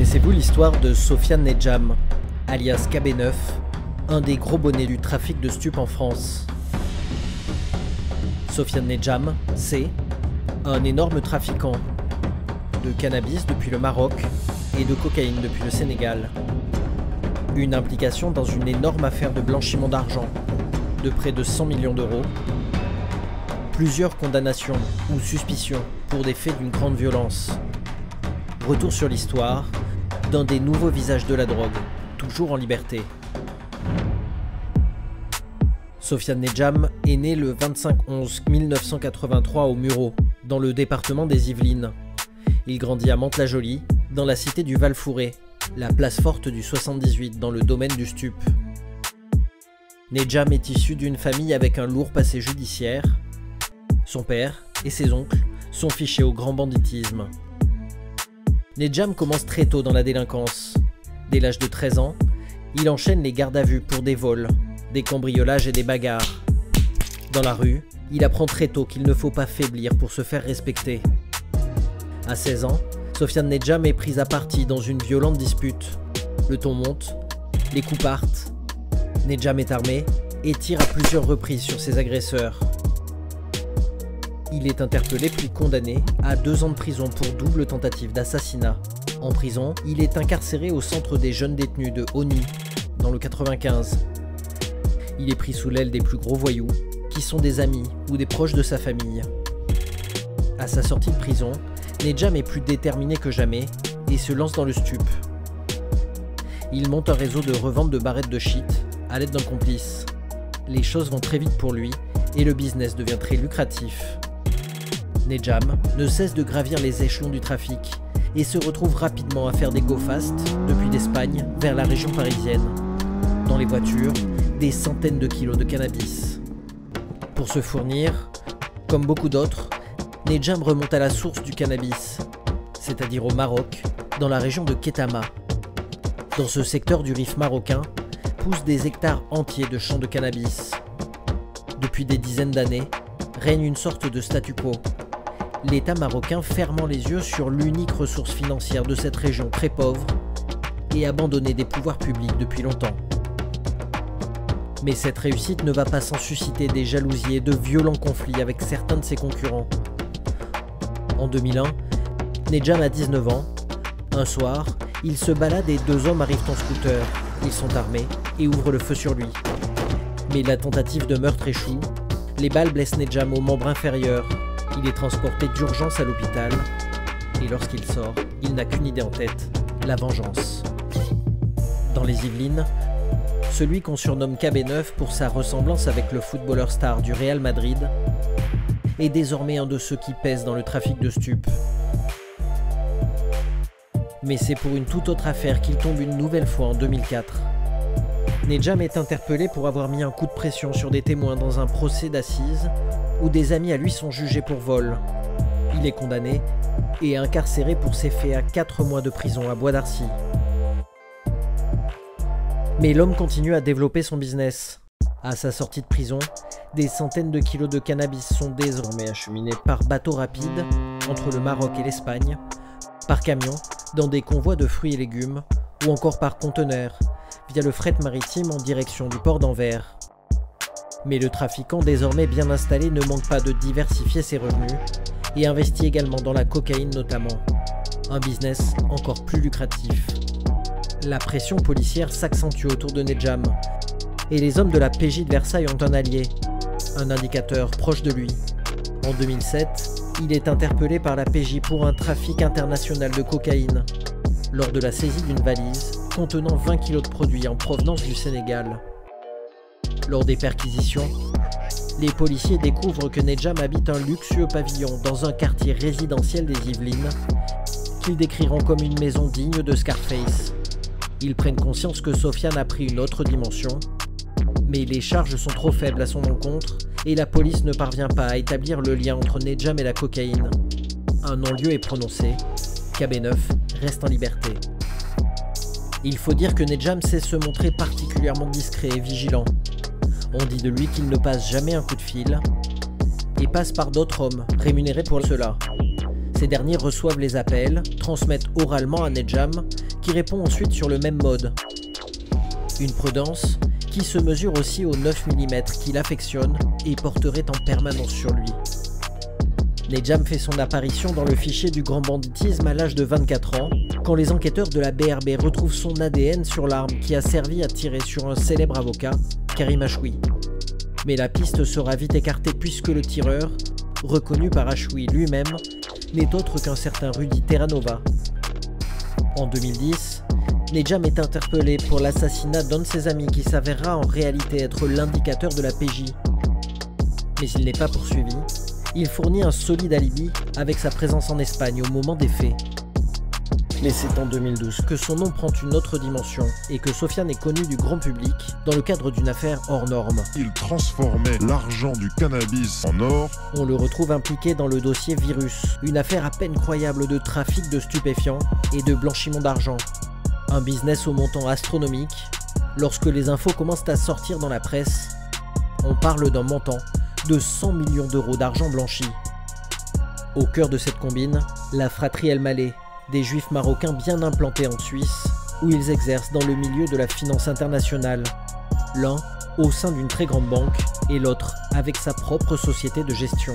Connaissez-vous l'histoire de Sofiane Nedjam, alias KB9, un des gros bonnets du trafic de stupes en France? Sofiane Nedjam, c'est un énorme trafiquant de cannabis depuis le Maroc et de cocaïne depuis le Sénégal. Une implication dans une énorme affaire de blanchiment d'argent de près de 100 millions d'euros. Plusieurs condamnations ou suspicions pour des faits d'une grande violence. Retour sur l'histoire d'un des nouveaux visages de la drogue, toujours en liberté. Sofiane Nedjam est né le 25/11/1983 au Mureaux, dans le département des Yvelines. Il grandit à Mantes-la-Jolie, dans la cité du Val-Fouré, la place forte du 78 dans le domaine du stup. Nedjam est issu d'une famille avec un lourd passé judiciaire. Son père et ses oncles sont fichés au grand banditisme. Nedjam commence très tôt dans la délinquance. Dès l'âge de 13 ans, il enchaîne les gardes à vue pour des vols, des cambriolages et des bagarres. Dans la rue, il apprend très tôt qu'il ne faut pas faiblir pour se faire respecter. À 16 ans, Sofiane Nedjam est pris à partie dans une violente dispute. Le ton monte, les coups partent. Nedjam est armé et tire à plusieurs reprises sur ses agresseurs. Il est interpellé puis condamné à 2 ans de prison pour double tentative d'assassinat. En prison, il est incarcéré au centre des jeunes détenus de Hony, dans le 95. Il est pris sous l'aile des plus gros voyous, qui sont des amis ou des proches de sa famille. À sa sortie de prison, Nedjam est plus déterminé que jamais et se lance dans le stup. Il monte un réseau de revente de barrettes de shit à l'aide d'un complice. Les choses vont très vite pour lui et le business devient très lucratif. Nedjam ne cesse de gravir les échelons du trafic et se retrouve rapidement à faire des go-fast depuis l'Espagne vers la région parisienne. Dans les voitures, des centaines de kilos de cannabis. Pour se fournir, comme beaucoup d'autres, Nedjam remonte à la source du cannabis, c'est-à-dire au Maroc, dans la région de Ketama. Dans ce secteur du Rif marocain, poussent des hectares entiers de champs de cannabis. Depuis des dizaines d'années, règne une sorte de statu quo. L'État marocain fermant les yeux sur l'unique ressource financière de cette région très pauvre et abandonnée des pouvoirs publics depuis longtemps. Mais cette réussite ne va pas sans susciter des jalousies et de violents conflits avec certains de ses concurrents. En 2001, Nedjam a 19 ans. Un soir, il se balade et 2 hommes arrivent en scooter. Ils sont armés et ouvrent le feu sur lui. Mais la tentative de meurtre échoue. Les balles blessent Nedjam au membre inférieur. Il est transporté d'urgence à l'hôpital. Et lorsqu'il sort, il n'a qu'une idée en tête, la vengeance. Dans les Yvelines, celui qu'on surnomme KB9 pour sa ressemblance avec le footballeur star du Real Madrid est désormais un de ceux qui pèsent dans le trafic de stupes. Mais c'est pour une toute autre affaire qu'il tombe une nouvelle fois en 2004. Nedjam est interpellé pour avoir mis un coup de pression sur des témoins dans un procès d'assises où des amis à lui sont jugés pour vol. Il est condamné et incarcéré pour ces faits à 4 mois de prison à Bois d'Arcy. Mais l'homme continue à développer son business. À sa sortie de prison, des centaines de kilos de cannabis sont désormais acheminés par bateau rapide entre le Maroc et l'Espagne, par camion dans des convois de fruits et légumes, ou encore par conteneurs via le fret maritime en direction du port d'Anvers. Mais le trafiquant désormais bien installé ne manque pas de diversifier ses revenus et investit également dans la cocaïne notamment, un business encore plus lucratif. La pression policière s'accentue autour de Nedjam et les hommes de la PJ de Versailles ont un allié, un indicateur proche de lui. En 2007, il est interpellé par la PJ pour un trafic international de cocaïne, lors de la saisie d'une valise contenant 20 kg de produits en provenance du Sénégal. Lors des perquisitions, les policiers découvrent que Nedjam habite un luxueux pavillon dans un quartier résidentiel des Yvelines, qu'ils décriront comme une maison digne de Scarface. Ils prennent conscience que Sofiane a pris une autre dimension, mais les charges sont trop faibles à son encontre et la police ne parvient pas à établir le lien entre Nedjam et la cocaïne. Un non-lieu est prononcé, KB9 reste en liberté. Il faut dire que Nedjam sait se montrer particulièrement discret et vigilant. On dit de lui qu'il ne passe jamais un coup de fil et passe par d'autres hommes rémunérés pour cela. Ces derniers reçoivent les appels, transmettent oralement à Nejam, qui répond ensuite sur le même mode. Une prudence qui se mesure aussi au 9 mm qu'il affectionne et porterait en permanence sur lui. Nejam fait son apparition dans le fichier du grand banditisme à l'âge de 24 ans, quand les enquêteurs de la BRB retrouvent son ADN sur l'arme qui a servi à tirer sur un célèbre avocat, Karim Achoui. Mais la piste sera vite écartée puisque le tireur, reconnu par Achoui lui-même, n'est autre qu'un certain Rudy Terranova. En 2010, Nejam est interpellé pour l'assassinat d'un de ses amis qui s'avérera en réalité être l'indicateur de la PJ. Mais il n'est pas poursuivi. Il fournit un solide alibi avec sa présence en Espagne au moment des faits. Mais c'est en 2012 que son nom prend une autre dimension et que Sofiane est connu du grand public dans le cadre d'une affaire hors norme. Il transformait l'argent du cannabis en or. On le retrouve impliqué dans le dossier Virus, une affaire à peine croyable de trafic de stupéfiants et de blanchiment d'argent. Un business au montant astronomique. Lorsque les infos commencent à sortir dans la presse, on parle d'un montant de 100 millions d'euros d'argent blanchi. Au cœur de cette combine, la fratrie El Maleh, des juifs marocains bien implantés en Suisse, où ils exercent dans le milieu de la finance internationale, l'un au sein d'une très grande banque et l'autre avec sa propre société de gestion.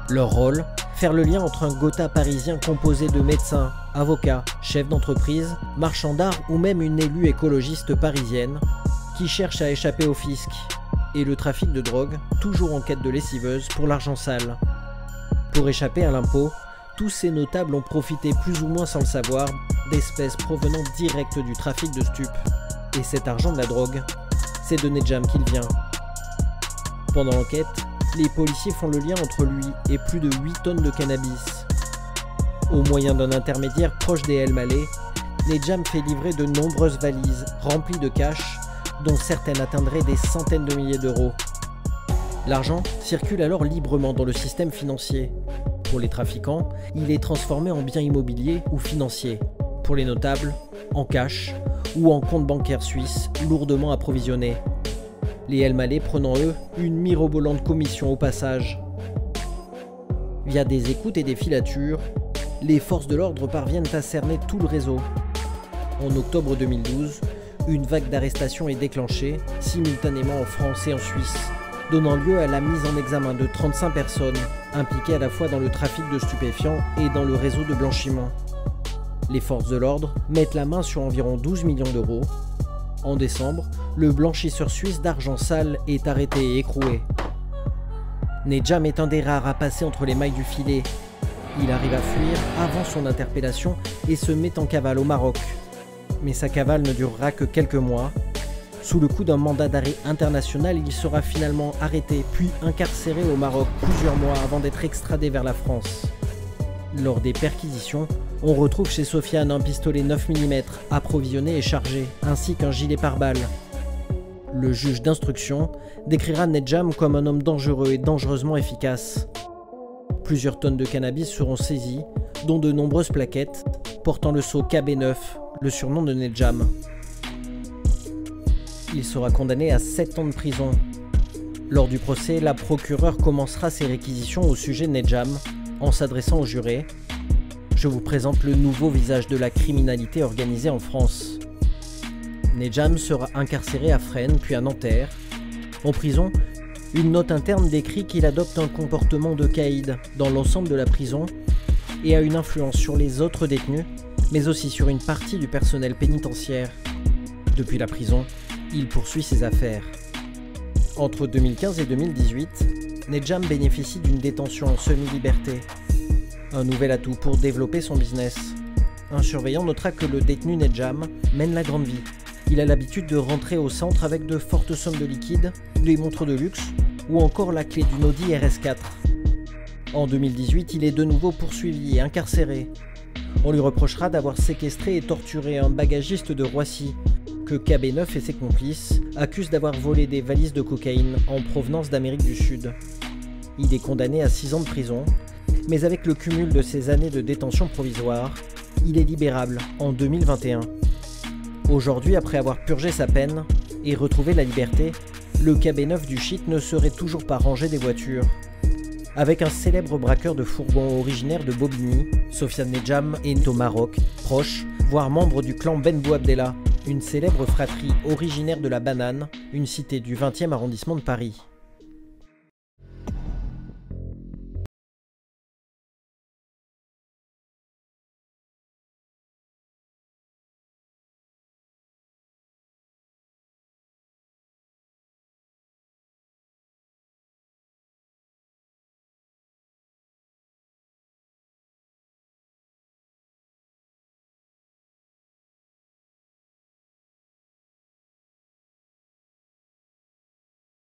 Leur rôle, faire le lien entre un Gotha parisien composé de médecins, avocats, chefs d'entreprise, marchands d'art ou même une élue écologiste parisienne qui cherche à échapper au fisc, et le trafic de drogue, toujours en quête de lessiveuse pour l'argent sale. Pour échapper à l'impôt, tous ces notables ont profité plus ou moins sans le savoir d'espèces provenant direct du trafic de stupes. Et cet argent de la drogue, c'est de Nejam qu'il vient. Pendant l'enquête, les policiers font le lien entre lui et plus de 8 tonnes de cannabis. Au moyen d'un intermédiaire proche des El Maleh, Nejam fait livrer de nombreuses valises remplies de cash, dont certaines atteindraient des centaines de milliers d'euros. L'argent circule alors librement dans le système financier. Pour les trafiquants, il est transformé en biens immobiliers ou financiers. Pour les notables, en cash ou en compte bancaire suisse lourdement approvisionné. Les El Maleh prenant eux une mirobolante commission au passage. Via des écoutes et des filatures, les forces de l'ordre parviennent à cerner tout le réseau. En octobre 2012, une vague d'arrestations est déclenchée simultanément en France et en Suisse, donnant lieu à la mise en examen de 35 personnes impliquées à la fois dans le trafic de stupéfiants et dans le réseau de blanchiment. Les forces de l'ordre mettent la main sur environ 12 millions d'euros. En décembre, le blanchisseur suisse d'argent sale est arrêté et écroué. Nejam est un des rares à passer entre les mailles du filet. Il arrive à fuir avant son interpellation et se met en cavale au Maroc. Mais sa cavale ne durera que quelques mois. Sous le coup d'un mandat d'arrêt international, il sera finalement arrêté puis incarcéré au Maroc plusieurs mois avant d'être extradé vers la France. Lors des perquisitions, on retrouve chez Sofiane un pistolet 9 mm approvisionné et chargé, ainsi qu'un gilet pare-balles. Le juge d'instruction décrira Nejam comme un homme dangereux et dangereusement efficace. Plusieurs tonnes de cannabis seront saisies, dont de nombreuses plaquettes, portant le sceau KB9, le surnom de Nejam. Il sera condamné à 7 ans de prison. Lors du procès, la procureure commencera ses réquisitions au sujet de Nejam, en s'adressant aux jurés. Je vous présente le nouveau visage de la criminalité organisée en France. Nejam sera incarcéré à Fresnes puis à Nanterre. En prison, une note interne décrit qu'il adopte un comportement de caïd dans l'ensemble de la prison et a une influence sur les autres détenus, mais aussi sur une partie du personnel pénitentiaire. Depuis la prison, il poursuit ses affaires. Entre 2015 et 2018, Nejam bénéficie d'une détention en semi-liberté. Un nouvel atout pour développer son business. Un surveillant notera que le détenu Nejam mène la grande vie. Il a l'habitude de rentrer au centre avec de fortes sommes de liquide, des montres de luxe ou encore la clé d'une Audi RS4. En 2018, il est de nouveau poursuivi et incarcéré. On lui reprochera d'avoir séquestré et torturé un bagagiste de Roissy, que KB9 et ses complices accusent d'avoir volé des valises de cocaïne en provenance d'Amérique du Sud. Il est condamné à 6 ans de prison, mais avec le cumul de ses années de détention provisoire, il est libérable en 2021. Aujourd'hui, après avoir purgé sa peine et retrouvé la liberté, le KB9 du shit ne serait toujours pas rangé des voitures. avec un célèbre braqueur de fourgons originaire de Bobigny, Sofiane Nedjam est au Maroc, proche, voire membre du clan Ben Bouabdella, une célèbre fratrie originaire de la Banane, une cité du 20e arrondissement de Paris.